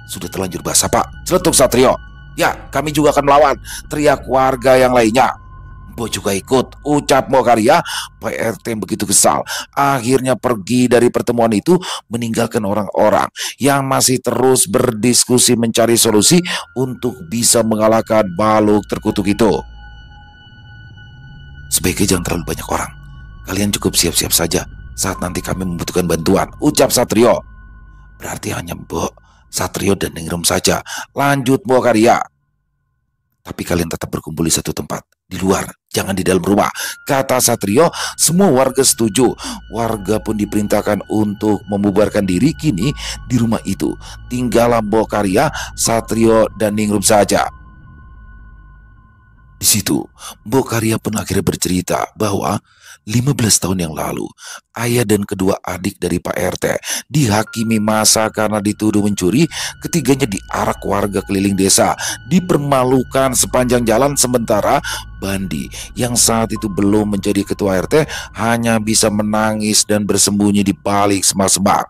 Sudah terlanjur basah Pak, celetuk Satrio. Ya, kami juga akan melawan, teriak warga yang lainnya. Mbok juga ikut, ucap Mbok Karya. Pak RT begitu kesal. Akhirnya pergi dari pertemuan itu, meninggalkan orang-orang yang masih terus berdiskusi mencari solusi untuk bisa mengalahkan makhluk terkutuk itu. Sebaiknya jangan terlalu banyak orang. Kalian cukup siap-siap saja saat nanti kami membutuhkan bantuan, ucap Satrio. Berarti hanya Mbok, Satrio dan Ningrum saja, lanjut Mbok Karya. Tapi kalian tetap berkumpul di satu tempat, di luar, jangan di dalam rumah, kata Satrio. Semua warga setuju. Warga pun diperintahkan untuk membubarkan diri. Kini di rumah itu tinggallah Mbok Karya, Satrio dan Ningrum saja. Di situ Mbok Karya pun akhirnya bercerita bahwa 15 tahun yang lalu, ayah dan kedua adik dari Pak RT dihakimi masa karena dituduh mencuri. Ketiganya diarak warga keliling desa, dipermalukan sepanjang jalan, sementara Bandi yang saat itu belum menjadi ketua RT hanya bisa menangis dan bersembunyi di balik semak-semak.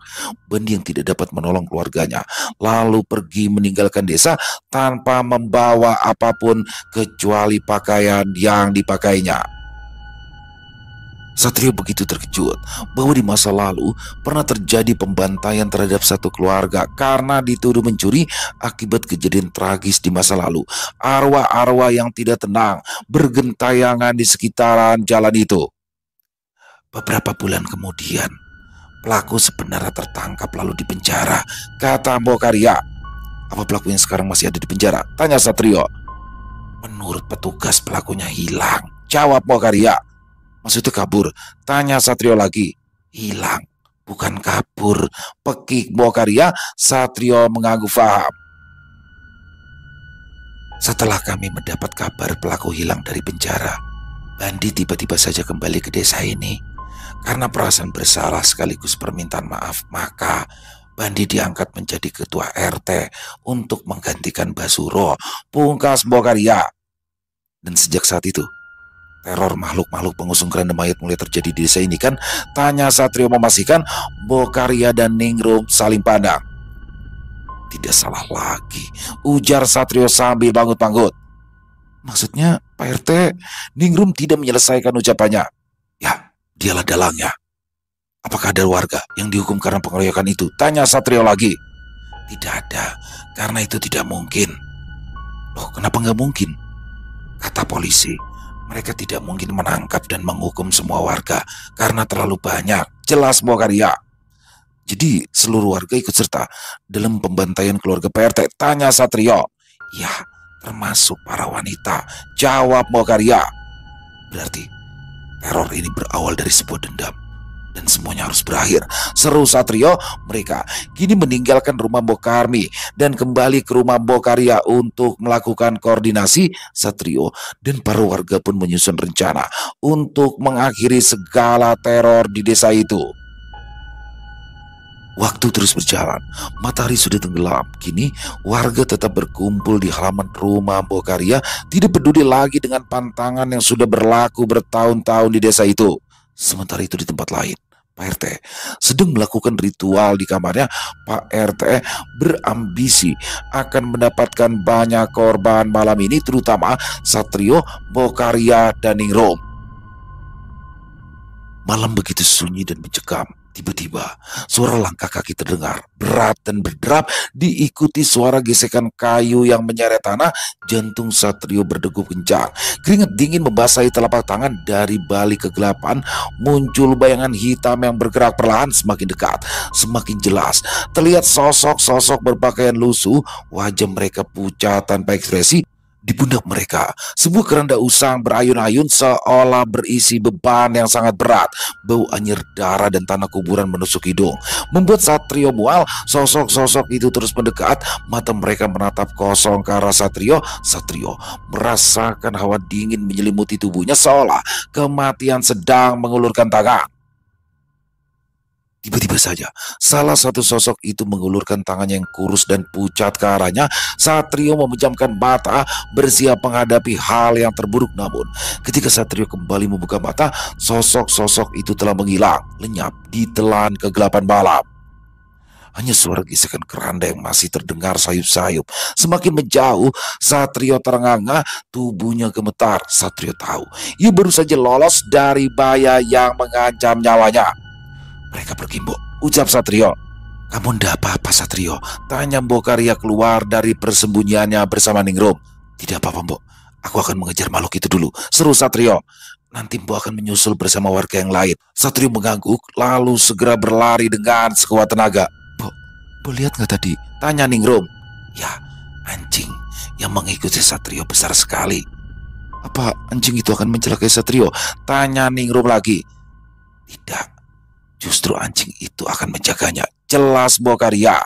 Bandi yang tidak dapat menolong keluarganya lalu pergi meninggalkan desa tanpa membawa apapun kecuali pakaian yang dipakainya. Satrio begitu terkejut bahwa di masa lalu pernah terjadi pembantaian terhadap satu keluarga karena dituduh mencuri. Akibat kejadian tragis di masa lalu, arwah-arwah yang tidak tenang bergentayangan di sekitaran jalan itu. Beberapa bulan kemudian, pelaku sebenarnya tertangkap lalu dipenjara, kata Mbok Karya. Apa pelaku yang sekarang masih ada di penjara? Tanya Satrio. Menurut petugas pelakunya hilang, jawab Mbok Karya. Maksudnya kabur? Tanya Satrio lagi. Hilang, bukan kabur, pekik Mbok Karya. Satrio mengangguk paham. Setelah kami mendapat kabar pelaku hilang dari penjara, Bandi tiba-tiba saja kembali ke desa ini. Karena perasaan bersalah sekaligus permintaan maaf, maka Bandi diangkat menjadi ketua RT untuk menggantikan Basuro, pungkas Mbok Karya. Dan sejak saat itu, teror makhluk-makhluk pengusung keranda mayat mulai terjadi di desa ini kan? Tanya Satrio memastikan. Mbok Karya dan Ningrum saling pandang. Tidak salah lagi, ujar Satrio sambil banggut-banggut. Maksudnya Pak RT? Ningrum tidak menyelesaikan ucapannya. Ya, dialah dalangnya. Apakah ada warga yang dihukum karena pengeroyokan itu? Tanya Satrio lagi. Tidak ada, karena itu tidak mungkin. Loh, kenapa nggak mungkin? Kata polisi, mereka tidak mungkin menangkap dan menghukum semua warga karena terlalu banyak, jelas Mbok Karya. Jadi seluruh warga ikut serta dalam pembantaian keluarga Pak RT? Tanya Satrio. Ya, termasuk para wanita, jawab Mbok Karya. Berarti teror ini berawal dari sebuah dendam dan semuanya harus berakhir, seru Satrio. Mereka kini meninggalkan rumah Mbok Karmi dan kembali ke rumah Mbok Karya untuk melakukan koordinasi. Satrio dan para warga pun menyusun rencana untuk mengakhiri segala teror di desa itu. Waktu terus berjalan, matahari sudah tenggelam. Kini warga tetap berkumpul di halaman rumah Mbok Karya, tidak peduli lagi dengan pantangan yang sudah berlaku bertahun-tahun di desa itu. Sementara itu di tempat lain, Pak RT sedang melakukan ritual di kamarnya. Pak RT berambisi akan mendapatkan banyak korban malam ini, terutama Satrio, Mbok Karya, dan Ningrum. Malam begitu sunyi dan mencekam. Tiba-tiba suara langkah kaki terdengar berat dan berderap, diikuti suara gesekan kayu yang menyeret tanah. Jantung Satrio berdegup kencang. Keringat dingin membasahi telapak tangan. Dari balik kegelapan muncul bayangan hitam yang bergerak perlahan, semakin dekat, semakin jelas. Terlihat sosok-sosok berpakaian lusuh, wajah mereka pucat tanpa ekspresi. Di pundak mereka, sebuah keranda usang berayun-ayun seolah berisi beban yang sangat berat. Bau anyir darah dan tanah kuburan menusuk hidung membuat Satrio mual. Sosok-sosok itu terus mendekat, mata mereka menatap kosong ke arah Satrio. Satrio merasakan hawa dingin menyelimuti tubuhnya seolah kematian sedang mengulurkan tangan. Tiba-tiba saja, salah satu sosok itu mengulurkan tangannya yang kurus dan pucat ke arahnya. Satrio memejamkan mata, bersiap menghadapi hal yang terburuk. Namun, ketika Satrio kembali membuka mata, sosok-sosok itu telah menghilang, lenyap di telan kegelapan malam. Hanya suara gesekan keranda yang masih terdengar sayup-sayup. Semakin menjauh, Satrio terengah-engah, tubuhnya gemetar. Satrio tahu, ia baru saja lolos dari bahaya yang mengancam nyawanya. Mereka pergi, Mbok, ucap Satrio. Kamu ndak apa-apa, Satrio? Tanya Mbok Karya keluar dari persembunyiannya bersama Ningrum. Tidak apa-apa, Mbok. Aku akan mengejar makhluk itu dulu, seru Satrio. Nanti Mbok akan menyusul bersama warga yang lain. Satrio mengangguk, lalu segera berlari dengan sekuat tenaga. Mbok lihat nggak tadi? Tanya Ningrum. Ya, anjing yang mengikuti Satrio besar sekali. Apa anjing itu akan mencelakai Satrio? Tanya Ningrum lagi. Tidak, justru anjing itu akan menjaganya. Jelas Mbok Karya.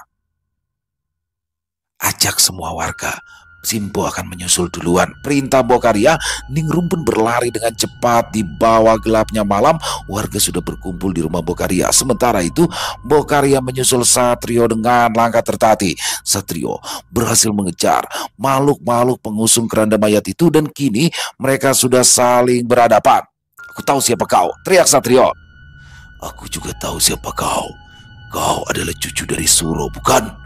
Ajak semua warga. Simbo akan menyusul duluan. Perintah Mbok Karya. Ningrum pun berlari dengan cepat. Di bawah gelapnya malam, warga sudah berkumpul di rumah Mbok Karya. Sementara itu, Mbok Karya menyusul Satrio dengan langkah tertati. Satrio berhasil mengejar makhluk-makhluk pengusung keranda mayat itu, dan kini mereka sudah saling berhadapan. Aku tahu siapa kau, teriak Satrio. Aku juga tahu siapa kau. Kau adalah cucu dari Suro, bukan?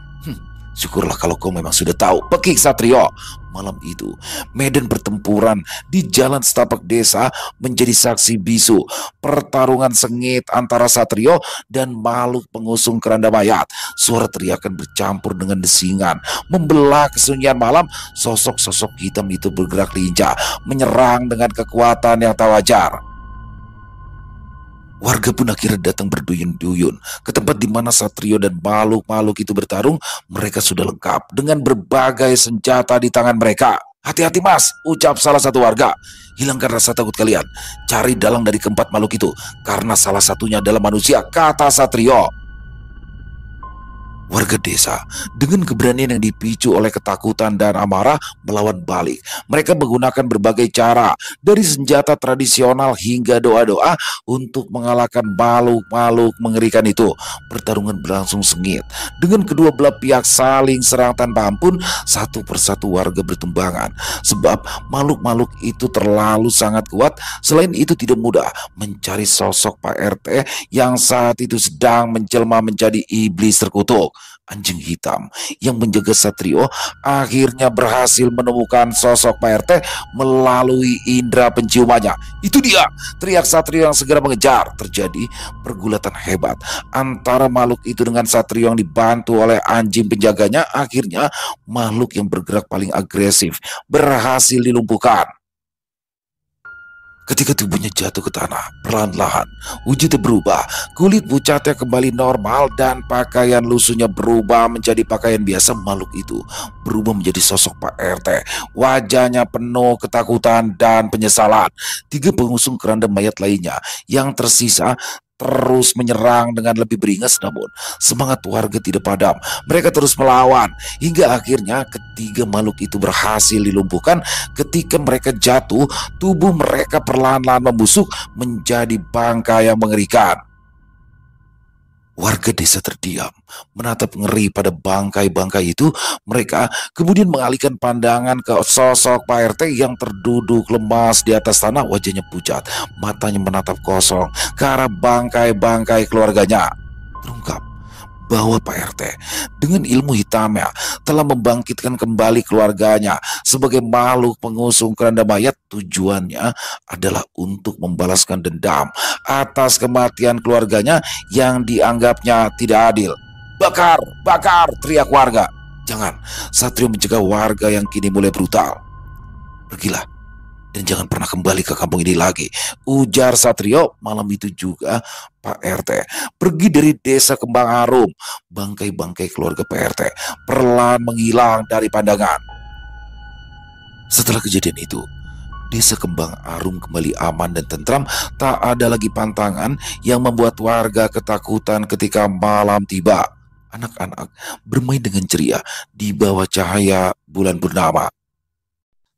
Syukurlah kalau kau memang sudah tahu, pekik Satrio. Malam itu, medan pertempuran di jalan setapak desa menjadi saksi bisu. Pertarungan sengit antara Satrio dan makhluk pengusung keranda mayat. Suara teriakan bercampur dengan desingan membelah kesunyian malam. Sosok-sosok hitam itu bergerak lincah, menyerang dengan kekuatan yang tak wajar. Warga pun akhirnya datang berduyun-duyun ke tempat di mana Satrio dan makhluk-makhluk itu bertarung. Mereka sudah lengkap dengan berbagai senjata di tangan mereka. Hati-hati Mas, ucap salah satu warga. Hilangkan rasa takut kalian. Cari dalang dari keempat makhluk itu, karena salah satunya adalah manusia, kata Satrio. Warga desa dengan keberanian yang dipicu oleh ketakutan dan amarah melawan balik. Mereka menggunakan berbagai cara, dari senjata tradisional hingga doa-doa untuk mengalahkan makhluk-makhluk mengerikan itu. Pertarungan berlangsung sengit dengan kedua belah pihak saling serang tanpa ampun. Satu persatu warga bertumbangan sebab makhluk-makhluk itu terlalu sangat kuat. Selain itu tidak mudah mencari sosok Pak RT yang saat itu sedang menjelma menjadi iblis terkutuk. Anjing hitam yang menjaga Satrio akhirnya berhasil menemukan sosok Pak RT melalui indera penciumannya. Itu dia, teriak Satrio yang segera mengejar. Terjadi pergulatan hebat antara makhluk itu dengan Satrio yang dibantu oleh anjing penjaganya. Akhirnya makhluk yang bergerak paling agresif berhasil dilumpuhkan. Ketika tubuhnya jatuh ke tanah, perlahan-lahan wujudnya berubah. Kulit pucatnya kembali normal dan pakaian lusuhnya berubah menjadi pakaian biasa. Makhluk itu berubah menjadi sosok Pak RT. Wajahnya penuh ketakutan dan penyesalan. Tiga pengusung keranda mayat lainnya yang tersisa terus menyerang dengan lebih beringas, namun semangat warga tidak padam. Mereka terus melawan hingga akhirnya ketiga makhluk itu berhasil dilumpuhkan. Ketika mereka jatuh, tubuh mereka perlahan-lahan membusuk menjadi bangkai yang mengerikan. Warga desa terdiam, menatap ngeri pada bangkai-bangkai itu. Mereka kemudian mengalihkan pandangan ke sosok Pak RT yang terduduk lemas di atas tanah. Wajahnya pucat, matanya menatap kosong ke arah bangkai-bangkai keluarganya. Terungkap bahwa Pak RT dengan ilmu hitamnya telah membangkitkan kembali keluarganya sebagai makhluk pengusung keranda mayat. Tujuannya adalah untuk membalaskan dendam atas kematian keluarganya yang dianggapnya tidak adil. Bakar, bakar, teriak warga. Jangan, Satrio mencegah warga yang kini mulai brutal. Pergilah dan jangan pernah kembali ke kampung ini lagi, ujar Satrio. Malam itu juga Pak RT pergi dari desa Kembang Arum. Bangkai-bangkai keluarga Pak RT perlahan menghilang dari pandangan. Setelah kejadian itu, desa Kembang Arum kembali aman dan tentram. Tak ada lagi pantangan yang membuat warga ketakutan ketika malam tiba. Anak-anak bermain dengan ceria di bawah cahaya bulan purnama.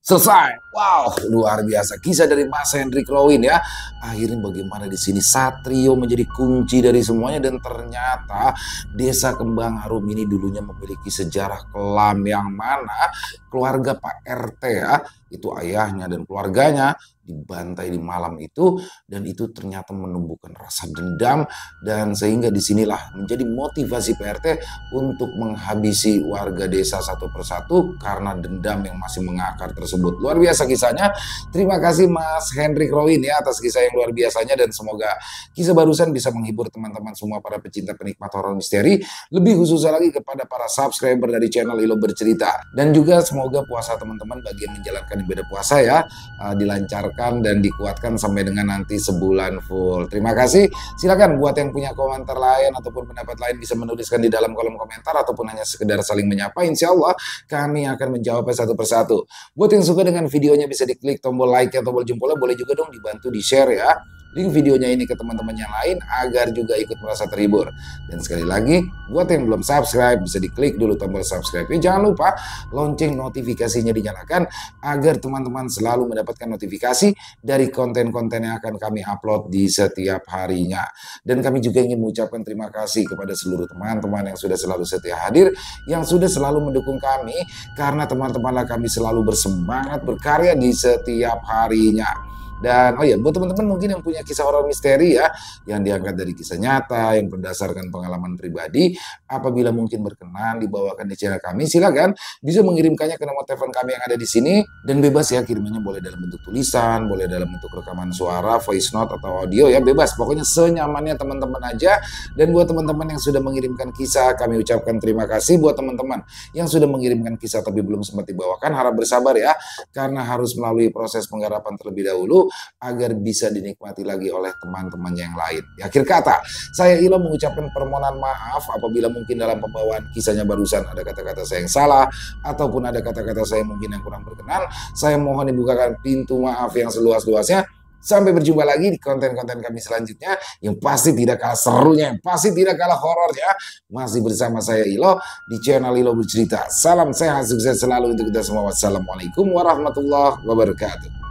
Selesai. Wow, luar biasa kisah dari Mas Hendrik Lowin ya. Akhirnya bagaimana di sini Satrio menjadi kunci dari semuanya dan ternyata Desa Kembang Harum ini dulunya memiliki sejarah kelam yang mana keluarga Pak RT ya, itu ayahnya dan keluarganya dibantai di malam itu dan itu ternyata menumbuhkan rasa dendam dan sehingga disinilah menjadi motivasi PRT untuk menghabisi warga desa satu persatu karena dendam yang masih mengakar tersebut. Luar biasa kisahnya. Terima kasih Mas Hendrik Rowin ya atas kisah yang luar biasanya dan semoga kisah barusan bisa menghibur teman-teman semua para pecinta penikmat horor misteri, lebih khususnya lagi kepada para subscriber dari channel Ilo Bercerita dan juga semoga puasa teman-teman bagi yang menjalankan ibadah puasa ya dilancarkan dan dikuatkan sampai dengan nanti sebulan full. Terima kasih. Silakan buat yang punya komentar lain ataupun pendapat lain bisa menuliskan di dalam kolom komentar ataupun hanya sekedar saling menyapa. Insya Allah kami akan menjawabnya satu persatu. Buat yang suka dengan videonya bisa diklik tombol like atau tombol jempolnya, boleh juga dong dibantu di share ya link videonya ini ke teman-teman yang lain agar juga ikut merasa terhibur. Dan sekali lagi, buat yang belum subscribe bisa diklik dulu tombol subscribe. Jangan lupa lonceng notifikasinya dinyalakan agar teman-teman selalu mendapatkan notifikasi dari konten-konten yang akan kami upload di setiap harinya. Dan kami juga ingin mengucapkan terima kasih kepada seluruh teman-teman yang sudah selalu setia hadir, yang sudah selalu mendukung kami, karena teman-temanlah kami selalu bersemangat berkarya di setiap harinya. Dan oh ya, buat teman-teman mungkin yang punya kisah horor misteri ya, yang diangkat dari kisah nyata, yang berdasarkan pengalaman pribadi, apabila mungkin berkenan dibawakan di channel kami, silakan bisa mengirimkannya ke nomor telepon kami yang ada di sini, dan bebas ya kirimnya, boleh dalam bentuk tulisan, boleh dalam bentuk rekaman suara, voice note atau audio ya, bebas, pokoknya senyamannya teman-teman aja. Dan buat teman-teman yang sudah mengirimkan kisah, kami ucapkan terima kasih. Buat teman-teman yang sudah mengirimkan kisah tapi belum sempat dibawakan, harap bersabar ya, karena harus melalui proses penggarapan terlebih dahulu agar bisa dinikmati lagi oleh teman-teman yang lain. Di akhir kata, saya Ilo mengucapkan permohonan maaf apabila mungkin dalam pembawaan kisahnya barusan ada kata-kata saya yang salah ataupun ada kata-kata saya mungkin yang kurang berkenan. Saya mohon dibukakan pintu maaf yang seluas-luasnya. Sampai berjumpa lagi di konten-konten kami selanjutnya yang pasti tidak kalah serunya, yang pasti tidak kalah horornya. Masih bersama saya Ilo di channel Ilo Bercerita. Salam sehat, sukses selalu untuk kita semua. Wassalamualaikum warahmatullahi wabarakatuh.